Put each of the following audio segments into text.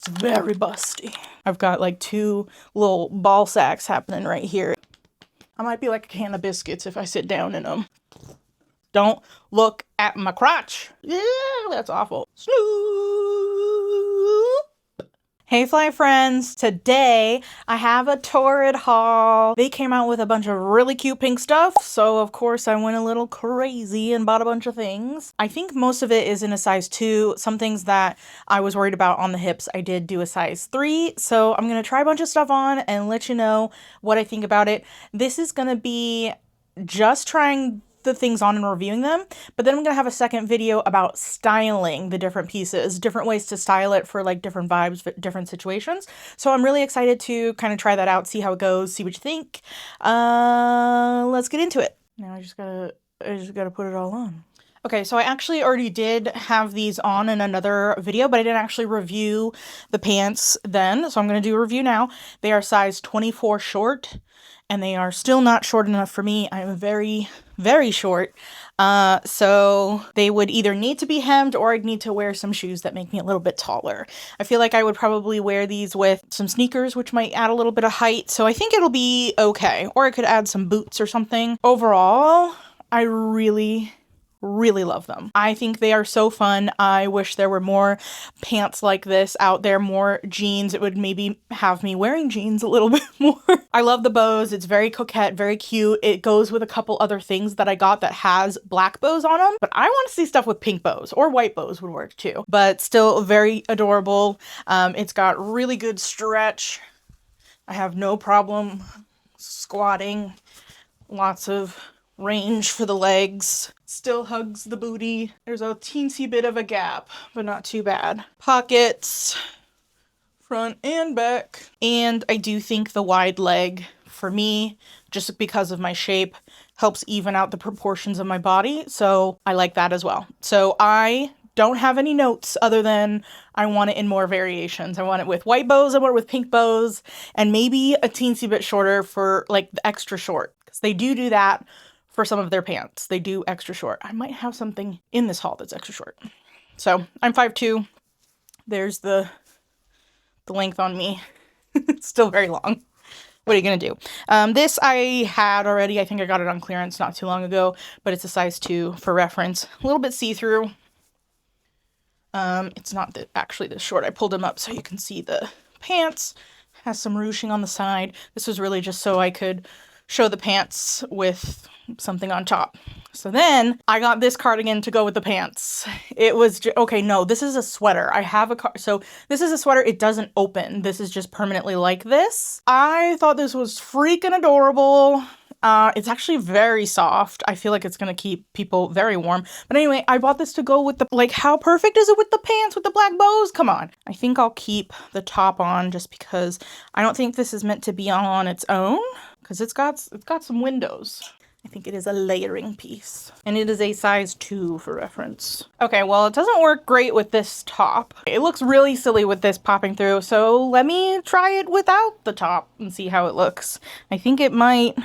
It's very busty. I've got like 2 little ball sacks happening right here. I might be like a can of biscuits if I sit down in them. Don't look at my crotch. Yeah, that's awful. Sloop. Hey fly friends, today I have a Torrid haul. They came out with a bunch of really cute pink stuff, so of course I went a little crazy and bought a bunch of things. I think most of it is in a size 2. Some things that I was worried about on the hips, I did do a size 3, so I'm gonna try a bunch of stuff on and let you know what I think about it. This is gonna be just trying the things on and reviewing them, but then I'm gonna have a second video about styling the different pieces, different ways to style it for like different vibes, different situations. So I'm really excited to kind of try that out, see how it goes, see what you think. Let's get into it. Now I just gotta put it all on. Okay, so I actually already did have these on in another video, but I didn't actually review the pants then, so I'm gonna do a review now. They are size 24 short, and they are still not short enough for me. I'm very, very short. So they would either need to be hemmed or I'd need to wear some shoes that make me a little bit taller. I feel like I would probably wear these with some sneakers, which might add a little bit of height. So I think it'll be okay. Or I could add some boots or something. Overall, I really love them. I think they are so fun. I wish there were more pants like this out there, more jeans. It would maybe have me wearing jeans a little bit more. I love the bows. It's very coquette, very cute. It goes with a couple other things that I got that has black bows on them, but I want to see stuff with pink bows, or white bows would work too, but still very adorable. It's got really good stretch. I have no problem squatting. Lots of range for the legs. Still hugs the booty. There's a teensy bit of a gap, but not too bad. Pockets, front and back. And I do think the wide leg, for me, just because of my shape, helps even out the proportions of my body. So I like that as well. So I don't have any notes other than I want it in more variations. I want it with white bows, I want it with pink bows, and maybe a teensy bit shorter for like the extra short. Because they do that for some of their pants. They do extra short. I might have something in this haul that's extra short. So I'm 5'2". There's the length on me. It's still very long. What are you gonna do? This I had already. I think I got it on clearance not too long ago, but it's a size 2 for reference. A little bit see-through. It's not actually this short. I pulled them up so you can see the pants. Has some ruching on the side. This was really just so I could show the pants with something on top. So then I got this cardigan to go with the pants. It was okay, no, this is a sweater. I have a so this is a sweater. It doesn't open. This is just permanently like this. I thought this was freaking adorable. It's actually very soft. I feel like it's gonna keep people very warm. But anyway, I bought this to go with the, like, how perfect is it with the pants with the black bows? Come on. I think I'll keep the top on just because I don't think this is meant to be on its own, because it's got some windows. I think it is a layering piece. And it is a size 2 for reference. Okay, well, it doesn't work great with this top. It looks really silly with this popping through, so let me try it without the top and see how it looks. I think it might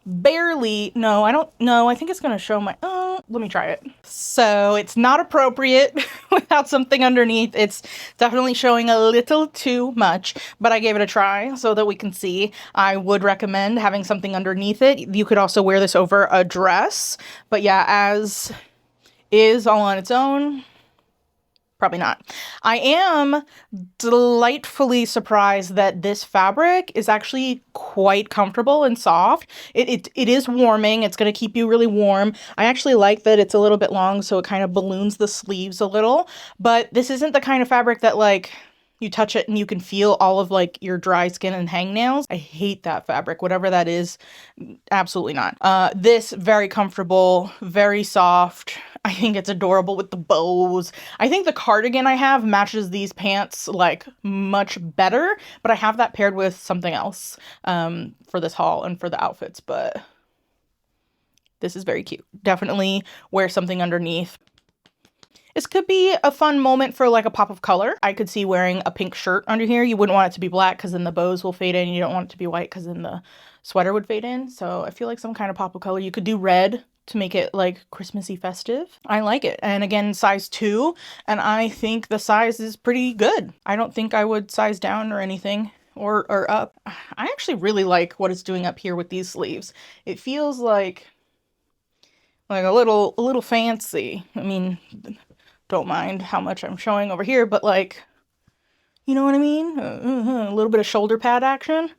barely, no, I don't know. I think it's gonna show my, let me try it. So it's not appropriate without something underneath. It's definitely showing a little too much, but I gave it a try so that we can see. I would recommend having something underneath it. You could also wear this over a dress, but yeah, as is all on its own, probably not. I am delightfully surprised that this fabric is actually quite comfortable and soft. It is warming. It's going to keep you really warm. I actually like that it's a little bit long, so it kind of balloons the sleeves a little. But this isn't the kind of fabric that, like, you touch it and you can feel all of, like, your dry skin and hangnails. I hate that fabric, whatever that is. Absolutely not. This, very comfortable, very soft. I think it's adorable with the bows. I think the cardigan I have matches these pants, like, much better, but I have that paired with something else for this haul and for the outfits, but this is very cute. Definitely wear something underneath. This could be a fun moment for like a pop of color. I could see wearing a pink shirt under here. You wouldn't want it to be black because then the bows will fade in. You don't want it to be white because then the sweater would fade in. So I feel like some kind of pop of color. You could do red to make it like Christmassy festive. I like it. And again, size 2, and I think the size is pretty good. I don't think I would size down or anything or up. I actually really like what it's doing up here with these sleeves. It feels like a little fancy. I mean, don't mind how much I'm showing over here, but like, you know what I mean? A little bit of shoulder pad action.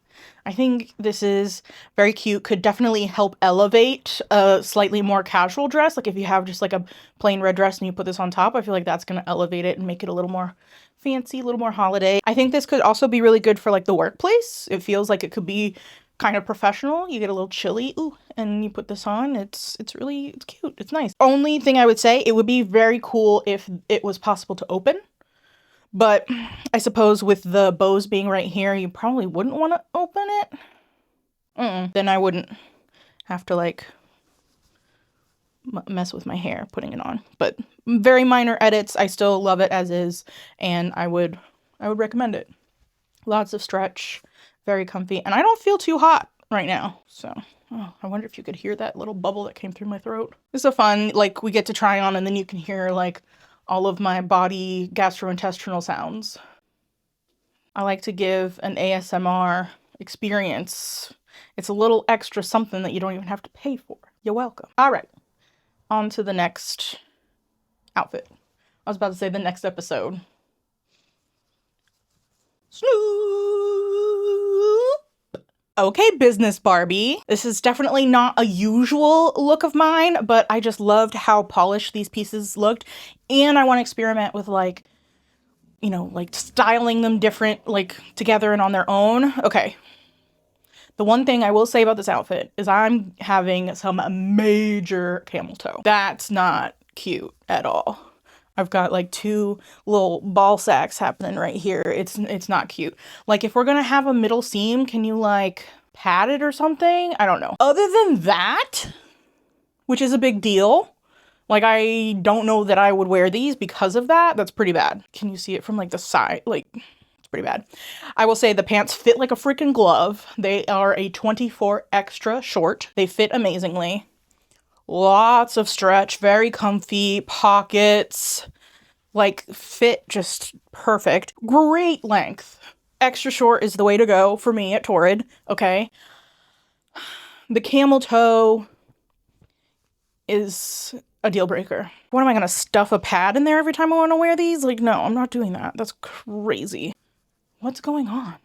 I think this is very cute. Could definitely help elevate a slightly more casual dress. Like if you have just like a plain red dress and you put this on top, I feel like that's going to elevate it and make it a little more fancy, a little more holiday. I think this could also be really good for like the workplace. It feels like it could be kind of professional. You get a little chilly, ooh, and you put this on. It's cute. It's nice. Only thing I would say, it would be very cool if it was possible to open. But I suppose with the bows being right here, you probably wouldn't want to open it. Then I wouldn't have to like mess with my hair putting it on. But very minor edits. I still love it as is, and I would recommend it. Lots of stretch, very comfy, and I don't feel too hot right now. So I wonder if you could hear that little bubble that came through my throat. It's so fun. Like we get to try on, and then you can hear like all of my body gastrointestinal sounds. I like to give an ASMR experience. It's a little extra something that you don't even have to pay for. You're welcome. All right, on to the next outfit. I was about to say the next episode. Sloop. Okay, business Barbie. This is definitely not a usual look of mine, but I just loved how polished these pieces looked. And I want to experiment with like, you know, like styling them different, like together and on their own. Okay. The one thing I will say about this outfit is I'm having some major camel toe. That's not cute at all. I've got like 2 little ball sacks happening right here. It's not cute. Like if we're gonna have a middle seam, can you like pad it or something? I don't know. Other than that, which is a big deal, like I don't know that I would wear these because of that. That's pretty bad. Can you see it from like the side? Like it's pretty bad. I will say the pants fit like a freaking glove. They are a 24 extra short. They fit amazingly. Lots of stretch, very comfy, pockets, like fit just perfect. Great length. Extra short is the way to go for me at Torrid, okay? The camel toe is a deal breaker. What am I gonna stuff a pad in there every time I wanna wear these? Like, no, I'm not doing that. That's crazy. What's going on?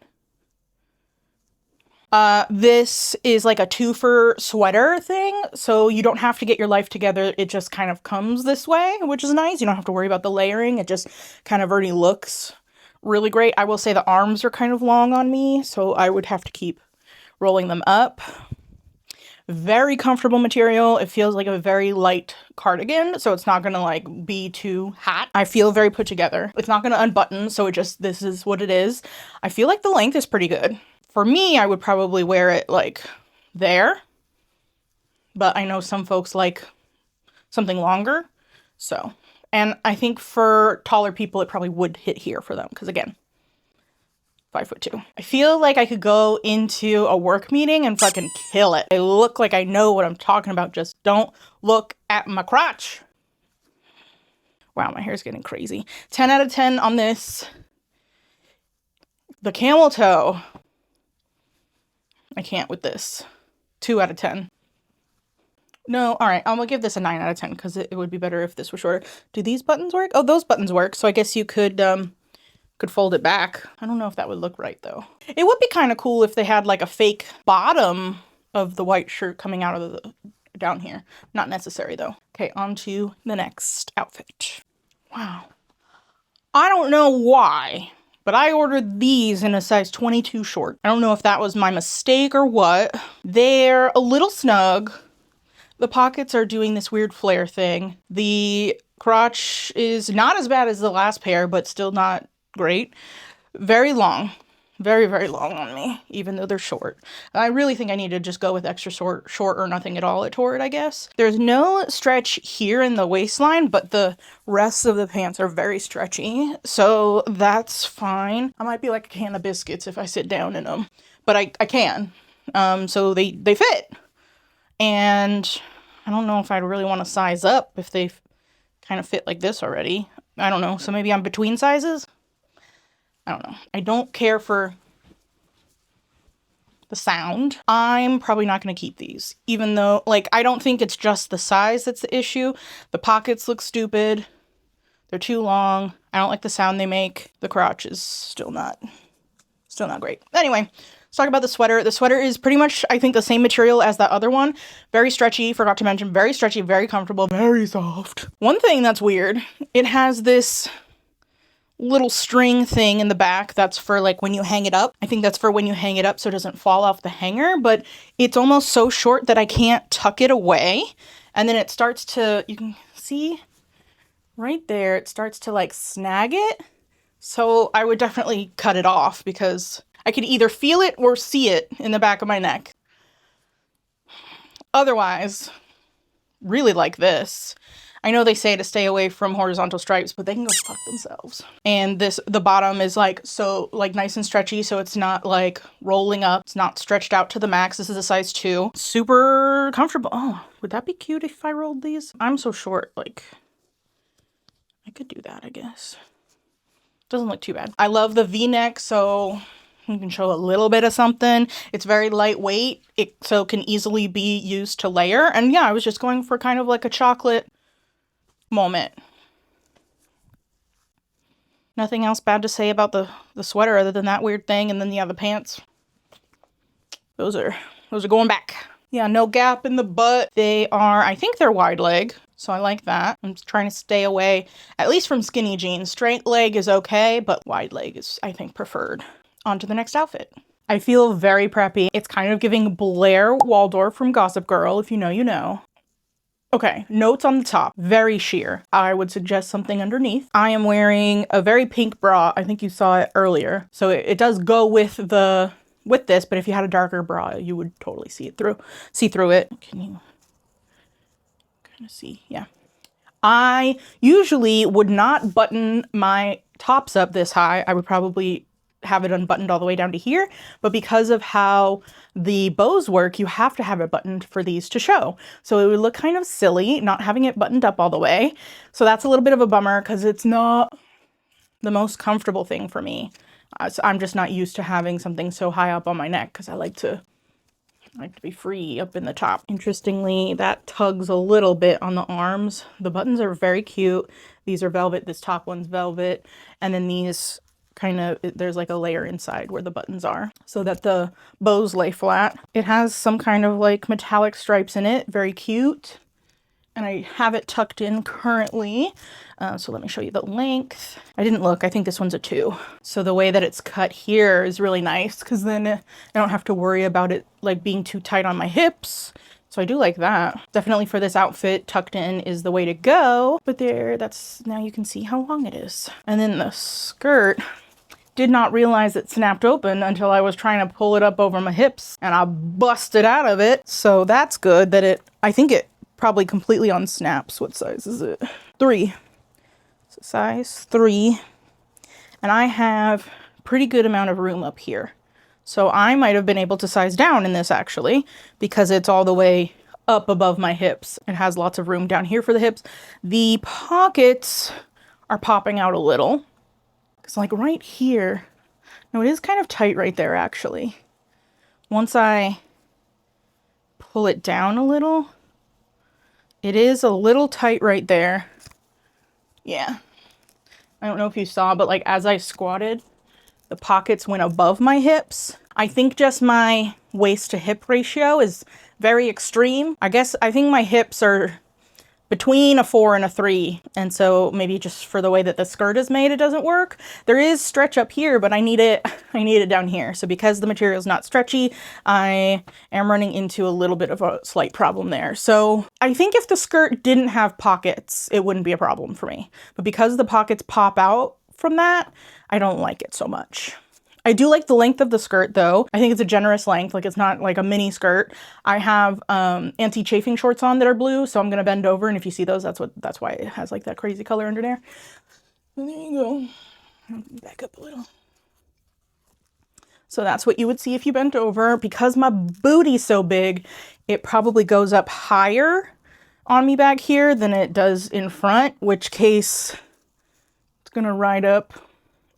This is like a 2-for sweater thing, so you don't have to get your life together. It just kind of comes this way, which is nice. You don't have to worry about the layering. It just kind of already looks really great. I will say the arms are kind of long on me, so I would have to keep rolling them up. Very comfortable material. It feels like a very light cardigan, so it's not gonna like be too hot. I feel very put together. It's not gonna unbutton, so this is what it is. I feel like the length is pretty good. For me, I would probably wear it like there, but I know some folks like something longer, so. And I think for taller people, it probably would hit here for them, because again, 5'2". I feel like I could go into a work meeting and fucking kill it. I look like I know what I'm talking about, just don't look at my crotch. Wow, my hair's getting crazy. 10 out of 10 on this. The camel toe. I can't with this. 2 out of 10. No, all right, I'm gonna give this a 9 out of 10 because it would be better if this were shorter. Do these buttons work? Oh, those buttons work. So I guess you could fold it back. I don't know if that would look right though. It would be kind of cool if they had like a fake bottom of the white shirt coming out of the down here. Not necessary though. Okay, on to the next outfit. Wow. I don't know why, but I ordered these in a size 22 short. I don't know if that was my mistake or what. They're a little snug. The pockets are doing this weird flare thing. The crotch is not as bad as the last pair, but still not great. Very long. Very, very long on me, even though they're short. I really think I need to just go with extra short or nothing at all at Torrid, I guess. There's no stretch here in the waistline, but the rest of the pants are very stretchy, so that's fine. I might be like a can of biscuits if I sit down in them, but I can. So they fit. And I don't know if I'd really want to size up if they kind of fit like this already. I don't know. So maybe I'm between sizes. I don't know. I don't care for the sound. I'm probably not going to keep these, even though, like, I don't think it's just the size that's the issue. The pockets look stupid. They're too long. I don't like the sound they make. The crotch is still not great. Anyway, let's talk about the sweater. The sweater is pretty much, I think, the same material as that other one. Very stretchy, forgot to mention. Very stretchy, very comfortable, very soft. One thing that's weird, it has this little string thing in the back that's for like when you hang it up. I think that's for when you hang it up so it doesn't fall off the hanger, but it's almost so short that I can't tuck it away. And then it starts to, you can see right there, it starts to like snag it. So I would definitely cut it off because I could either feel it or see it in the back of my neck. Otherwise, really like this. I know they say to stay away from horizontal stripes, but they can go fuck themselves. And the bottom is like, so like nice and stretchy. So it's not like rolling up. It's not stretched out to the max. This is a size 2. Super comfortable. Oh, would that be cute if I rolled these? I'm so short. Like I could do that, I guess. Doesn't look too bad. I love the V-neck, so you can show a little bit of something. It's very lightweight, so it can easily be used to layer. And yeah, I was just going for kind of like a chocolate moment. Nothing else bad to say about the sweater other than that weird thing. And then yeah, the pants. Those are going back. Yeah, no gap in the butt. They are, I think they're wide leg. So I like that. I'm just trying to stay away, at least from skinny jeans. Straight leg is okay, but wide leg is, I think, preferred. On to the next outfit. I feel very preppy. It's kind of giving Blair Waldorf from Gossip Girl. If you know, you know. Okay, notes on the top. Very sheer. I would suggest something underneath. I am wearing a very pink bra. I think you saw it earlier. So it does go with this, but if you had a darker bra, you would totally see through it. Can you kind of see? Yeah. I usually would not button my tops up this high. I would probably have it unbuttoned all the way down to here, but because of how the bows work, you have to have it buttoned for these to show. So it would look kind of silly not having it buttoned up all the way. So that's a little bit of a bummer because it's not the most comfortable thing for me. So I'm just not used to having something so high up on my neck because I like to be free up in the top. Interestingly, that tugs a little bit on the arms. The buttons are very cute. These are velvet. This top one's velvet. And then these kind of, there's like a layer inside where the buttons are so that the bows lay flat. It has some kind of like metallic stripes in it. Very cute. And I have it tucked in currently. So let me show you the length. I didn't look. I think this one's a 2. So the way that it's cut here is really nice because then I don't have to worry about it like being too tight on my hips. So I do like that. Definitely for this outfit, tucked in is the way to go. But there, now you can see how long it is. And then the skirt, did not realize it snapped open until I was trying to pull it up over my hips and I busted out of it. So that's good that I think it probably completely unsnaps. What size is it? 3. So size 3. And I have pretty good amount of room up here. So I might have been able to size down in this actually because it's all the way up above my hips. It has lots of room down here for the hips. The pockets are popping out a little. Because like right here, no, it is kind of tight right there actually. Once I pull it down a little, it is a little tight right there. Yeah. I don't know if you saw, but like as I squatted, the pockets went above my hips. I think just my waist to hip ratio is very extreme. I think my hips are between a 4 and a 3. And so maybe just for the way that the skirt is made, it doesn't work. There is stretch up here, but I need it down here. So because the material is not stretchy, I am running into a little bit of a slight problem there. So I think if the skirt didn't have pockets, it wouldn't be a problem for me. But because the pockets pop out from that, I don't like it so much. I do like the length of the skirt though. I think it's a generous length, like it's not like a mini skirt. I have anti-chafing shorts on that are blue, so I'm gonna bend over, and if you see those, that's why it has like that crazy color under there. And there you go. Back up a little. So that's what you would see if you bent over. Because my booty's so big, it probably goes up higher on me back here than it does in front, which case it's gonna ride up.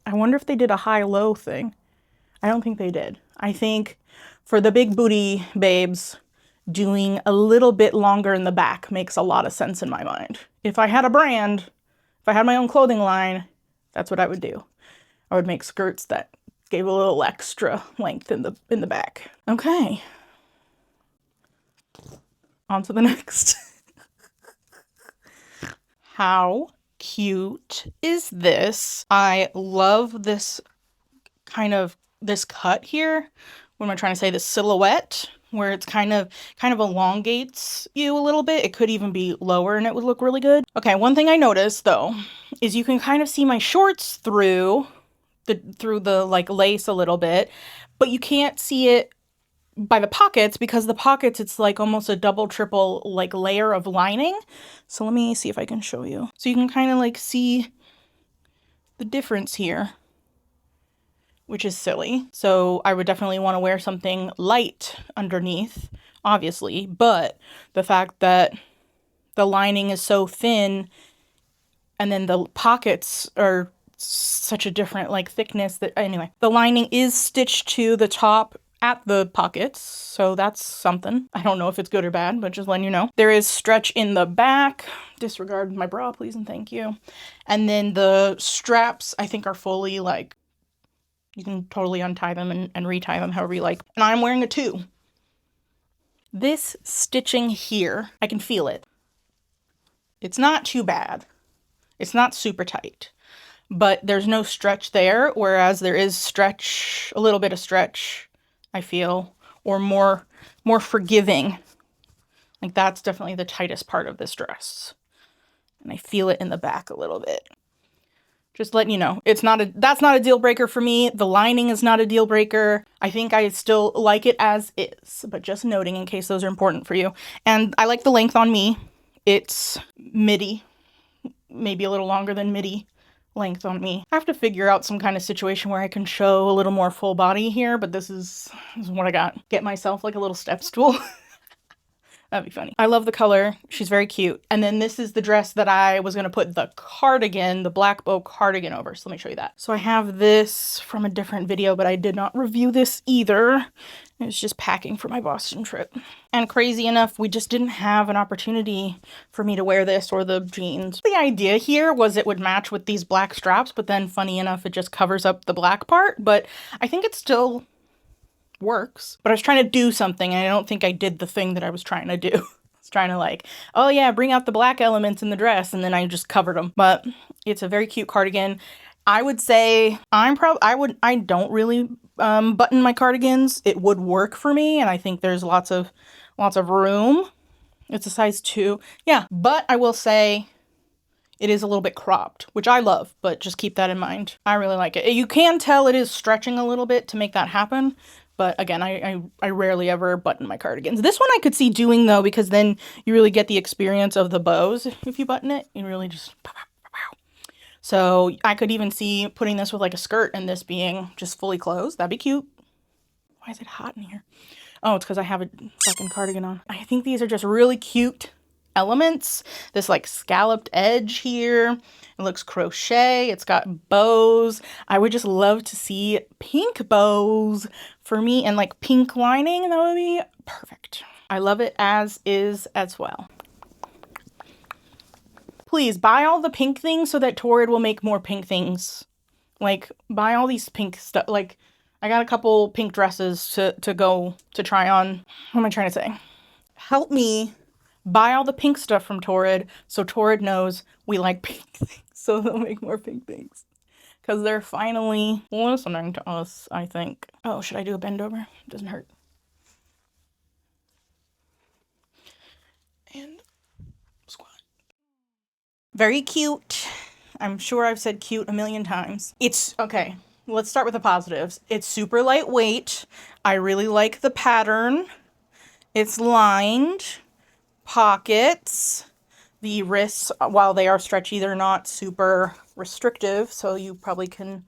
I wonder if they did a high-low thing. I don't think they did. I think for the big booty babes, doing a little bit longer in the back makes a lot of sense in my mind. If I had a brand, if I had my own clothing line, that's what I would do. I would make skirts that gave a little extra length in the back. Okay. On to the next. How cute is this? I love this this cut here. What am I trying to say? This silhouette where it's kind of elongates you a little bit. It could even be lower and it would look really good. Okay, one thing I noticed though is you can kind of see my shorts through the like lace a little bit, but you can't see it by the pockets because the pockets, it's like almost a double, triple like layer of lining. So let me see if I can show you. So you can kind of like see the difference here, which is silly. So I would definitely want to wear something light underneath, obviously, but the fact that the lining is so thin and then the pockets are such a different like thickness that, anyway, the lining is stitched to the top at the pockets, so that's something. I don't know if it's good or bad, but just letting you know. There is stretch in the back. Disregard my bra, please and thank you. And then the straps, I think, are fully like, you can totally untie them and retie them however you like. And I'm wearing a 2. This stitching here, I can feel it. It's not too bad. It's not super tight, but there's no stretch there, whereas there is stretch, a little bit of stretch, I feel, or more forgiving. Like that's definitely the tightest part of this dress. And I feel it in the back a little bit. Just letting you know, that's not a deal breaker for me. The lining is not a deal breaker. I think I still like it as is, but just noting in case those are important for you. And I like the length on me. It's midi, maybe a little longer than midi length on me. I have to figure out some kind of situation where I can show a little more full body here, but this is what I got. Get myself like a little step stool. That'd be funny. I love the color. She's very cute. And then this is the dress that I was going to put the cardigan, the black bow cardigan over. So let me show you that. So I have this from a different video, but I did not review this either. It was just packing for my Boston trip. And crazy enough, we just didn't have an opportunity for me to wear this or the jeans. The idea here was it would match with these black straps, but then funny enough, it just covers up the black part. But I think it's still works. But I was trying to do something and I don't think I did the thing that I was trying to do. I was trying to like, oh yeah, bring out the black elements in the dress, and then I just covered them. But it's a very cute cardigan. I would say I don't really button my cardigans. It would work for me, and I think there's lots of room. It's a size 2. Yeah, but I will say it is a little bit cropped, which I love, but just keep that in mind. I really like it. You can tell it is stretching a little bit to make that happen. But again, I rarely ever button my cardigans. This one I could see doing though, because then you really get the experience of the bows. If you button it, you really just pow, pow, pow, pow. So I could even see putting this with like a skirt and this being just fully closed. That'd be cute. Why is it hot in here? Oh, it's because I have a fucking cardigan on. I think these are just really cute elements. This like scalloped edge here. It looks crochet. It's got bows. I would just love to see pink bows for me and like pink lining. That would be perfect. I love it as is as well. Please buy all the pink things so that Torrid will make more pink things. Like buy all these pink stuff. Like I got a couple pink dresses to go to try on. What am I trying to say? Help me buy all the pink stuff from Torrid so Torrid knows we like pink things, so they'll make more pink things. Because they're finally listening to us, I think. Oh, should I do a bend over? It doesn't hurt. And squat. Very cute. I'm sure I've said cute a million times. It's, okay, let's start with the positives. It's super lightweight. I really like the pattern. It's lined. Pockets. The wrists, while they are stretchy, they're not super restrictive, so you probably can,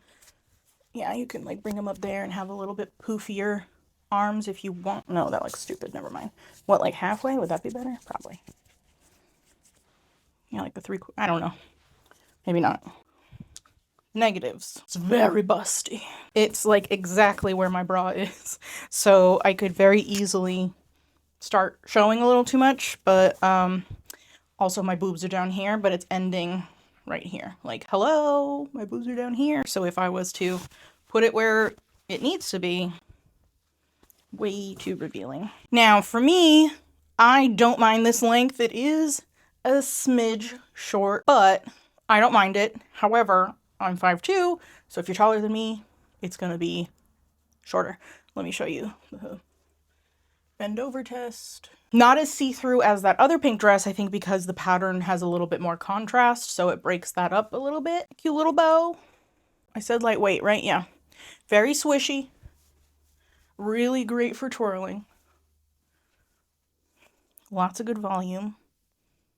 yeah, you can like bring them up there and have a little bit poofier arms if you want. No, that looks stupid, never mind. What, like halfway? Would that be better? Probably. Yeah, like the 3, I don't know. Maybe not. Negatives. It's very busty. It's like exactly where my bra is. So I could very easily start showing a little too much, but also my boobs are down here, but it's ending right here. Like, hello, my boobs are down here. So if I was to put it where it needs to be, way too revealing. Now for me, I don't mind this length. It is a smidge short, but I don't mind it. However, I'm 5'2", so if you're taller than me, it's gonna be shorter. Let me show you the bend over test. Not as see-through as that other pink dress, I think, because the pattern has a little bit more contrast, so it breaks that up a little bit. Cute little bow. I said lightweight, right? Yeah. Very swishy. Really great for twirling. Lots of good volume.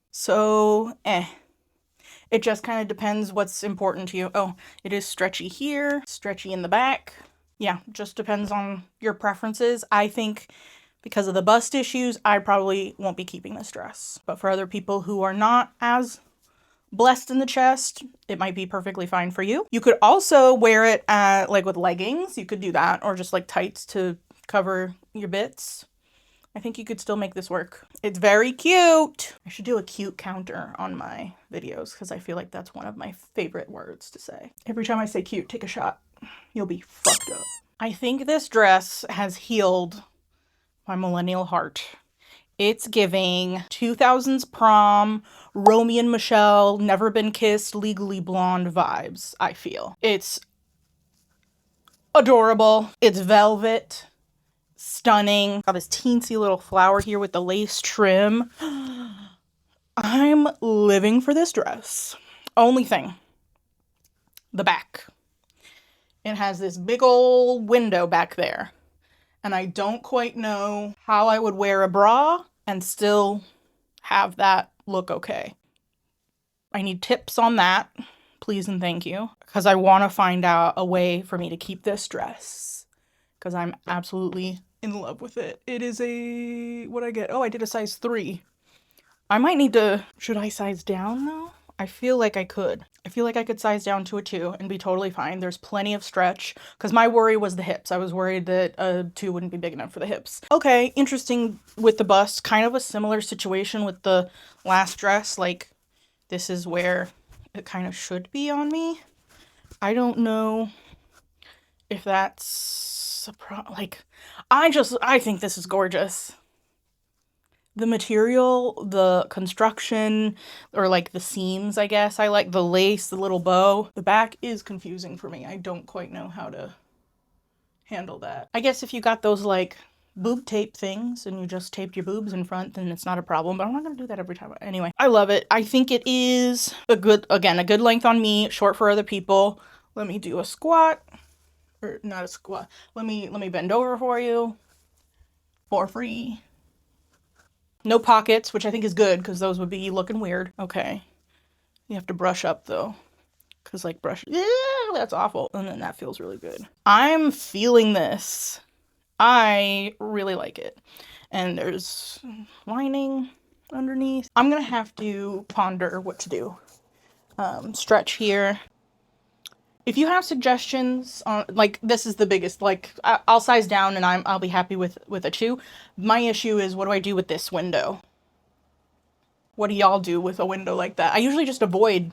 So, It just kind of depends what's important to you. Oh, it is stretchy here, stretchy in the back. Yeah, just depends on your preferences. I think because of the bust issues, I probably won't be keeping this dress. But for other people who are not as blessed in the chest, it might be perfectly fine for you. You could also wear it like with leggings. You could do that, or just like tights to cover your bits. I think you could still make this work. It's very cute. I should do a cute counter on my videos because I feel like that's one of my favorite words to say. Every time I say cute, take a shot. You'll be fucked up. I think this dress has healed my millennial heart. It's giving 2000s prom, Romy and Michelle, Never Been Kissed, Legally Blonde vibes, I feel. It's adorable. It's velvet. Stunning. Got this teensy little flower here with the lace trim. I'm living for this dress. Only thing, the back. It has this big old window back there. And I don't quite know how I would wear a bra and still have that look okay. I need tips on that, please and thank you. Because I want to find out a way for me to keep this dress. Because I'm absolutely in love with it. It is a, what'd I get? Oh, I did a size 3. I might need to, should I size down though? I feel like I could. I feel like I could size down to a 2 and be totally fine. There's plenty of stretch because my worry was the hips. I was worried that a 2 wouldn't be big enough for the hips. Okay, interesting with the bust. Kind of a similar situation with the last dress. Like, this is where it kind of should be on me. I don't know if that's like, I think this is gorgeous. The material, the construction, or like the seams, I guess. I like the lace, the little bow. The back is confusing for me. I don't quite know how to handle that. I guess if you got those like boob tape things and you just taped your boobs in front, then it's not a problem, but I'm not gonna do that every time. Anyway, I love it. I think it is a good length on me, short for other people. Let me do a squat. Or not a squat. Let me bend over for you. For free. No pockets, which I think is good because those would be looking weird. Okay. You have to brush up though. Because like brush, yeah, that's awful. And then that feels really good. I'm feeling this. I really like it. And there's lining underneath. I'm going to have to ponder what to do. Stretch here. If you have suggestions on, like, this is the biggest, like, I'll size down and I'll be happy with a 2. My issue is, what do I do with this window? What do y'all do with a window like that? I usually just avoid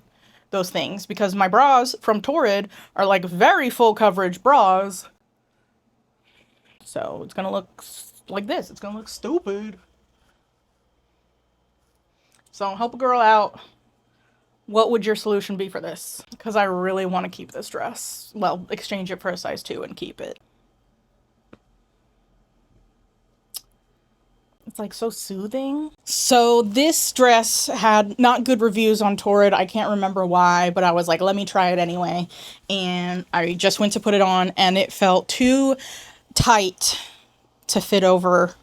those things because my bras from Torrid are like very full coverage bras. So it's gonna look like this. It's gonna look stupid. So help a girl out. What would your solution be for this? Because I really want to keep this dress. Well, exchange it for a size 2 and keep it. It's like so soothing. So this dress had not good reviews on Torrid. I can't remember why, but I was like, let me try it anyway. And I just went to put it on and it felt too tight to fit over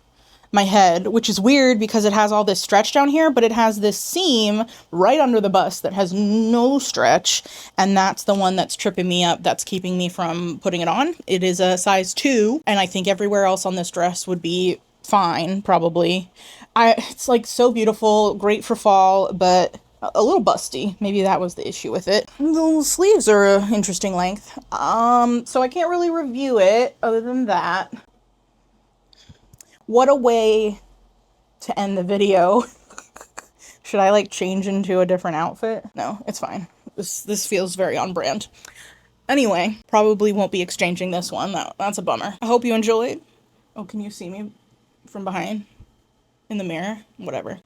my head, which is weird because it has all this stretch down here, but it has this seam right under the bust that has no stretch, and that's the one that's tripping me up, that's keeping me from putting it on. It is a size 2, and I think everywhere else on this dress would be fine, probably. It's like so beautiful, great for fall, but a little busty. Maybe that was the issue with it. The sleeves are an interesting length. So I can't really review it other than that. What a way to end the video. Should I like change into a different outfit? No, it's fine. This feels very on brand. Anyway, probably won't be exchanging this one. That's a bummer. I hope you enjoyed. Oh, can you see me from behind? In the mirror? Whatever.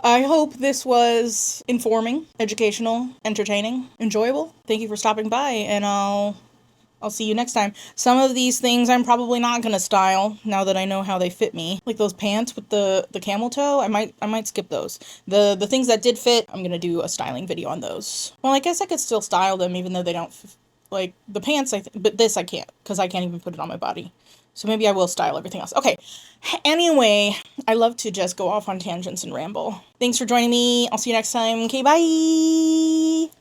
I hope this was informing, educational, entertaining, enjoyable. Thank you for stopping by, and I'll see you next time. Some of these things I'm probably not gonna style now that I know how they fit me. Like those pants with the camel toe, I might skip those. The things that did fit, I'm gonna do a styling video on those. Well, I guess I could still style them even though they don't like the pants, but this I can't because I can't even put it on my body. So maybe I will style everything else. Okay. Anyway, I love to just go off on tangents and ramble. Thanks for joining me. I'll see you next time. Okay, bye!